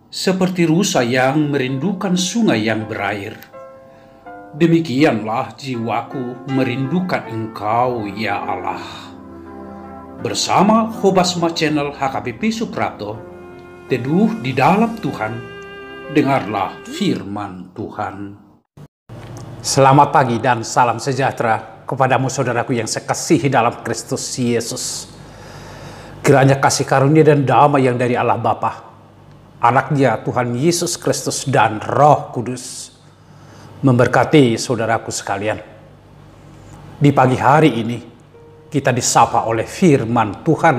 seperti rusa yang merindukan sungai yang berair. Demikianlah jiwaku merindukan Engkau, ya Allah. Bersama Hobasma Channel HKBP Suprapto, teduh di dalam Tuhan, dengarlah firman Tuhan. Selamat pagi dan salam sejahtera kepadamu saudaraku yang saya kasihi dalam Kristus Yesus. Kiranya kasih karunia dan damai yang dari Allah Bapa, Anak-Nya Tuhan Yesus Kristus dan Roh Kudus memberkati saudaraku sekalian. Di pagi hari ini kita disapa oleh firman Tuhan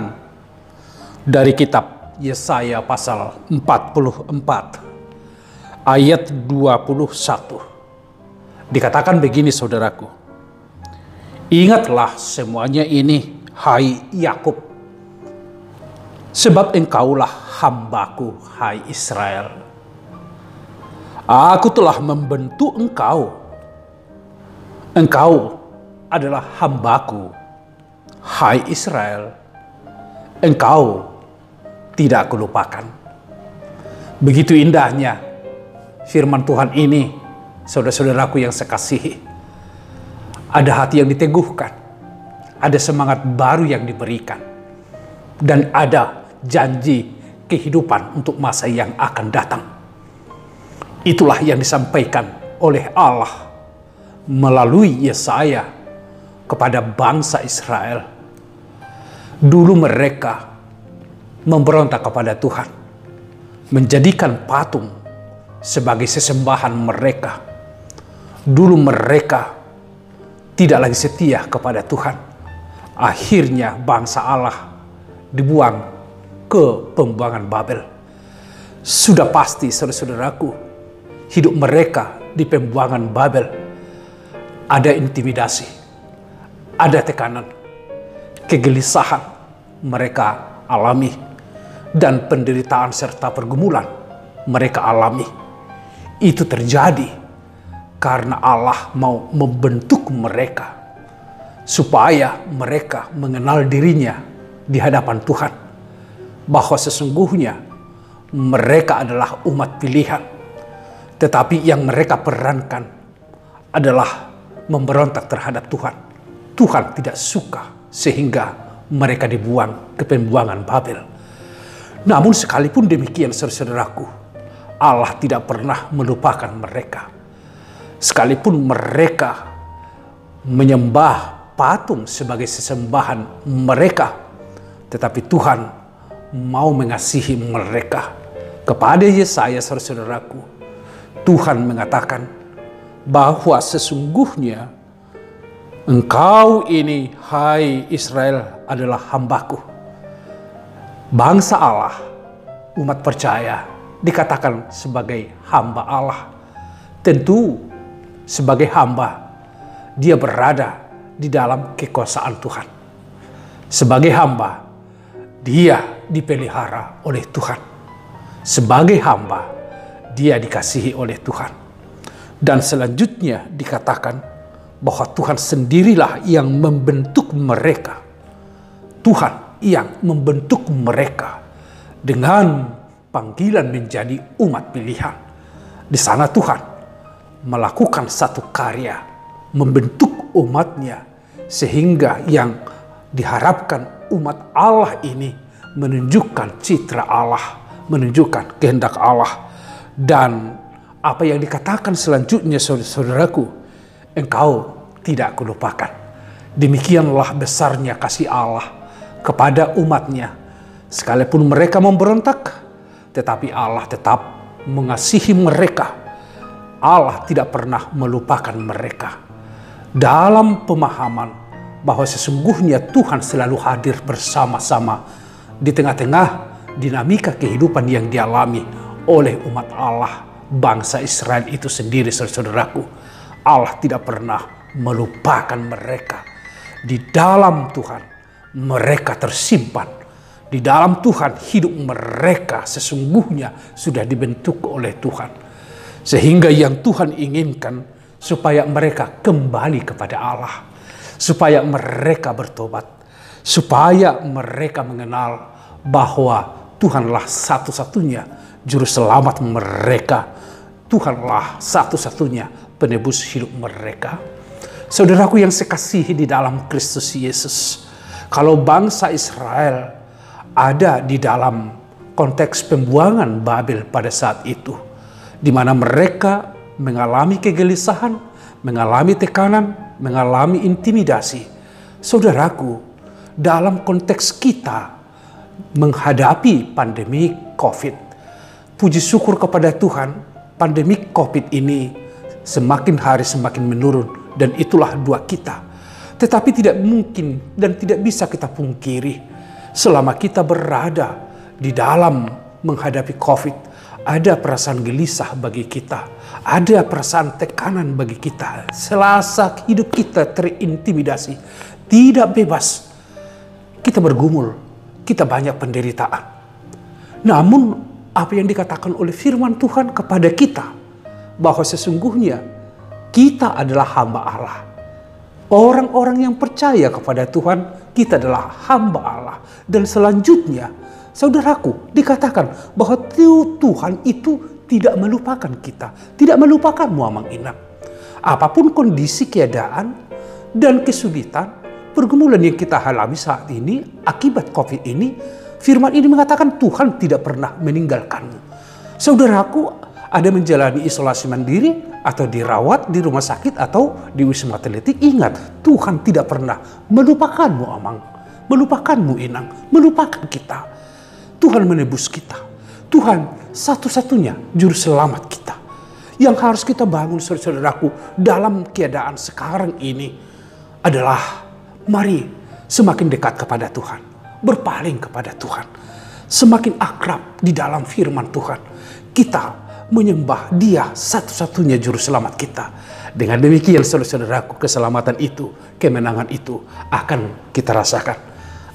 dari kitab Yesaya pasal 44 ayat 21. Dikatakan begini saudaraku, ingatlah semuanya ini, hai Yakub, sebab engkaulah hambaku, hai Israel. Aku telah membentuk engkau. Engkau adalah hambaku, hai Israel. Engkau tidak kulupakan. Begitu indahnya firman Tuhan ini, saudara-saudaraku yang saya kasihi. Ada hati yang diteguhkan, ada semangat baru yang diberikan, dan ada janji kehidupan untuk masa yang akan datang. Itulah yang disampaikan oleh Allah melalui Yesaya kepada bangsa Israel. Dulu mereka memberontak kepada Tuhan, menjadikan patung sebagai sesembahan mereka. Dulu mereka tidak lagi setia kepada Tuhan. Akhirnya bangsa Allah dibuang ke pembuangan Babel. Sudah pasti saudara-saudaraku, hidup mereka di pembuangan Babel ada intimidasi, ada tekanan, kegelisahan mereka alami, dan penderitaan serta pergumulan mereka alami. Itu terjadi karena Allah mau membentuk mereka supaya mereka mengenal dirinya di hadapan Tuhan, bahwa sesungguhnya mereka adalah umat pilihan, tetapi yang mereka perankan adalah memberontak terhadap Tuhan. Tuhan tidak suka sehingga mereka dibuang ke pembuangan Babel. Namun sekalipun demikian saudara-saudaraku, Allah tidak pernah melupakan mereka. Sekalipun mereka menyembah patung sebagai sesembahan mereka, tetapi Tuhan mau mengasihi mereka. Kepada Yesaya saudara-saudaraku, Tuhan mengatakan bahwa sesungguhnya engkau ini, hai Israel, adalah hambaku. Bangsa Allah, umat percaya, dikatakan sebagai hamba Allah. Tentu sebagai hamba, dia berada di dalam kekuasaan Tuhan. Sebagai hamba, dia dipelihara oleh Tuhan. Sebagai hamba, dia dikasihi oleh Tuhan. Dan selanjutnya dikatakan bahwa Tuhan sendirilah yang membentuk mereka. Tuhan yang membentuk mereka dengan panggilan menjadi umat pilihan. Di sana Tuhan melakukan satu karya, membentuk umatnya, sehingga yang diharapkan umat Allah ini menunjukkan citra Allah, menunjukkan kehendak Allah. Dan apa yang dikatakan selanjutnya saudaraku, engkau tidak kulupakan. Demikianlah besarnya kasih Allah kepada umatnya. Sekalipun mereka memberontak, tetapi Allah tetap mengasihi mereka. Allah tidak pernah melupakan mereka. Dalam pemahaman bahwa sesungguhnya Tuhan selalu hadir bersama-sama di tengah-tengah dinamika kehidupan yang dialami oleh umat Allah, bangsa Israel itu sendiri saudaraku. Allah tidak pernah melupakan mereka. Di dalam Tuhan mereka tersimpan. Di dalam Tuhan hidup mereka sesungguhnya sudah dibentuk oleh Tuhan. Sehingga yang Tuhan inginkan supaya mereka kembali kepada Allah. Supaya mereka bertobat. Supaya mereka mengenal bahwa Tuhanlah satu-satunya juru selamat mereka. Tuhanlah satu-satunya penebus hidup mereka. Saudaraku yang sekasihi di dalam Kristus Yesus, kalau bangsa Israel ada di dalam konteks pembuangan Babel pada saat itu, di mana mereka mengalami kegelisahan, mengalami tekanan, mengalami intimidasi. Saudaraku, dalam konteks kita menghadapi pandemi COVID, puji syukur kepada Tuhan, pandemi COVID ini semakin hari semakin menurun, dan itulah doa kita. Tetapi tidak mungkin dan tidak bisa kita pungkiri, selama kita berada di dalam menghadapi COVID, ada perasaan gelisah bagi kita, ada perasaan tekanan bagi kita. Selasa hidup kita terintimidasi, tidak bebas. Kita bergumul, kita banyak penderitaan. Namun apa yang dikatakan oleh firman Tuhan kepada kita, bahwa sesungguhnya kita adalah hamba Allah. Orang-orang yang percaya kepada Tuhan, kita adalah hamba Allah. Dan selanjutnya, saudaraku, dikatakan bahwa Tuhan itu tidak melupakan kita, tidak melupakanmu Amang Inang. Apapun kondisi keadaan dan kesulitan, pergumulan yang kita alami saat ini akibat COVID ini, firman ini mengatakan Tuhan tidak pernah meninggalkanmu. Saudaraku, ada menjalani isolasi mandiri atau dirawat di rumah sakit atau di wisma atlet, ingat, Tuhan tidak pernah melupakanmu Amang, melupakanmu Inang, melupakan kita. Tuhan menebus kita. Tuhan satu-satunya juru selamat kita. Yang harus kita bangun saudaraku dalam keadaan sekarang ini adalah mari semakin dekat kepada Tuhan, berpaling kepada Tuhan, semakin akrab di dalam firman Tuhan. Kita menyembah Dia satu-satunya juru selamat kita. Dengan demikian saudara-saudaraku, keselamatan itu, kemenangan itu akan kita rasakan.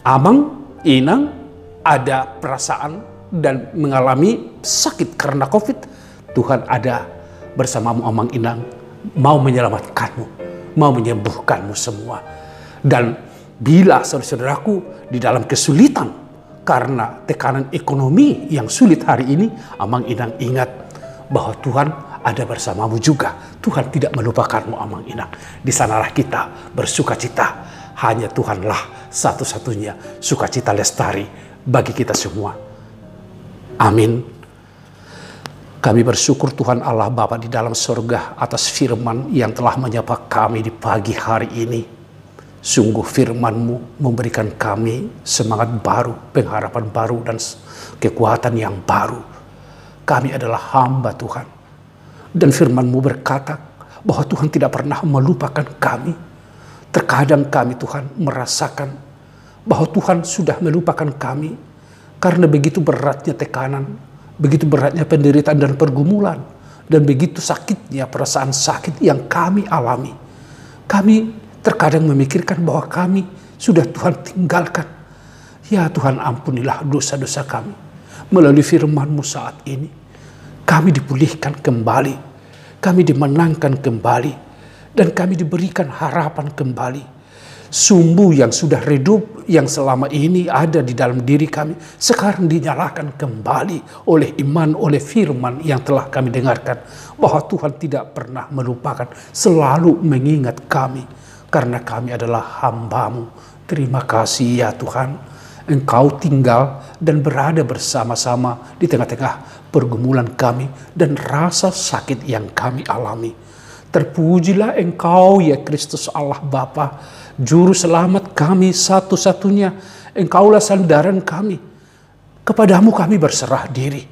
Amang, Inang ada perasaan dan mengalami sakit karena COVID, Tuhan ada bersamamu Amang Inang, mau menyelamatkanmu, mau menyembuhkanmu semua. Dan bila saudara-saudaraku di dalam kesulitan karena tekanan ekonomi yang sulit hari ini, Amang Inang ingat bahwa Tuhan ada bersamamu juga. Tuhan tidak melupakanmu Amang Inang. Di sanalah kita bersuka cita. Hanya Tuhanlah satu-satunya sukacita lestari bagi kita semua. Amin. Kami bersyukur Tuhan Allah Bapa di dalam surga atas firman yang telah menyapa kami di pagi hari ini. Sungguh firman-Mu memberikan kami semangat baru, pengharapan baru, dan kekuatan yang baru. Kami adalah hamba Tuhan. Dan firman-Mu berkata bahwa Tuhan tidak pernah melupakan kami. Terkadang kami Tuhan merasakan bahwa Tuhan sudah melupakan kami. Karena begitu beratnya tekanan, begitu beratnya penderitaan dan pergumulan. Dan begitu sakitnya perasaan sakit yang kami alami. Kami terkadang memikirkan bahwa kami sudah Tuhan tinggalkan. Ya Tuhan, ampunilah dosa-dosa kami. Melalui firman-Mu saat ini, kami dipulihkan kembali, kami dimenangkan kembali, dan kami diberikan harapan kembali. Sumbu yang sudah redup, yang selama ini ada di dalam diri kami, sekarang dinyalakan kembali oleh iman, oleh firman yang telah kami dengarkan. Bahwa Tuhan tidak pernah melupakan, selalu mengingat kami, karena kami adalah hamba-Mu. Terima kasih ya Tuhan. Engkau tinggal dan berada bersama-sama di tengah-tengah pergumulan kami dan rasa sakit yang kami alami. Terpujilah Engkau ya Kristus Allah Bapa, juru selamat kami satu-satunya. Engkaulah sandaran kami. Kepadamu kami berserah diri.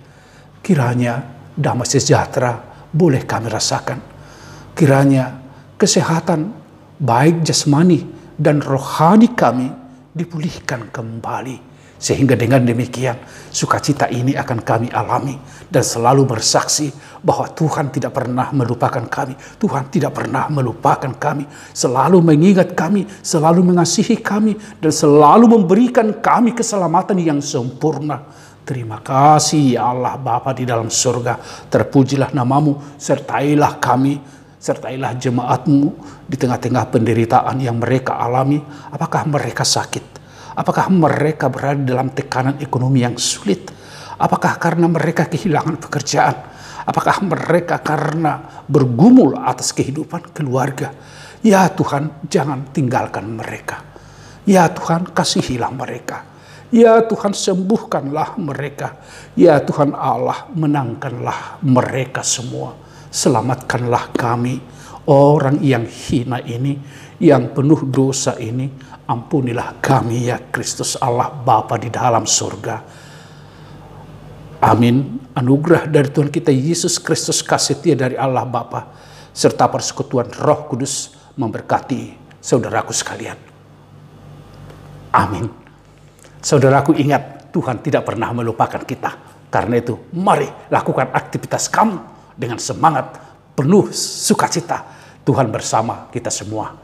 Kiranya damai sejahtera boleh kami rasakan. Kiranya kesehatan baik jasmani dan rohani kami dipulihkan kembali. Sehingga dengan demikian sukacita ini akan kami alami dan selalu bersaksi bahwa Tuhan tidak pernah melupakan kami. Tuhan tidak pernah melupakan kami, selalu mengingat kami, selalu mengasihi kami, dan selalu memberikan kami keselamatan yang sempurna. Terima kasih ya Allah Bapa di dalam surga. Terpujilah namamu, sertailah kami, sertailah jemaat-Mu di tengah-tengah penderitaan yang mereka alami. Apakah mereka sakit? Apakah mereka berada dalam tekanan ekonomi yang sulit? Apakah karena mereka kehilangan pekerjaan? Apakah mereka karena bergumul atas kehidupan keluarga? Ya Tuhan, jangan tinggalkan mereka. Ya Tuhan, kasihilah mereka. Ya Tuhan, sembuhkanlah mereka. Ya Tuhan Allah, menangkanlah mereka semua. Selamatkanlah kami, orang yang hina ini, yang penuh dosa ini. Ampunilah kami ya Kristus Allah Bapa di dalam surga. Amin. Anugerah dari Tuhan kita Yesus Kristus, kasih setia dari Allah Bapa, serta persekutuan Roh Kudus memberkati saudaraku sekalian. Amin. Saudaraku, ingat, Tuhan tidak pernah melupakan kita. Karena itu, mari lakukan aktivitas kamu dengan semangat, penuh sukacita. Tuhan bersama kita semua.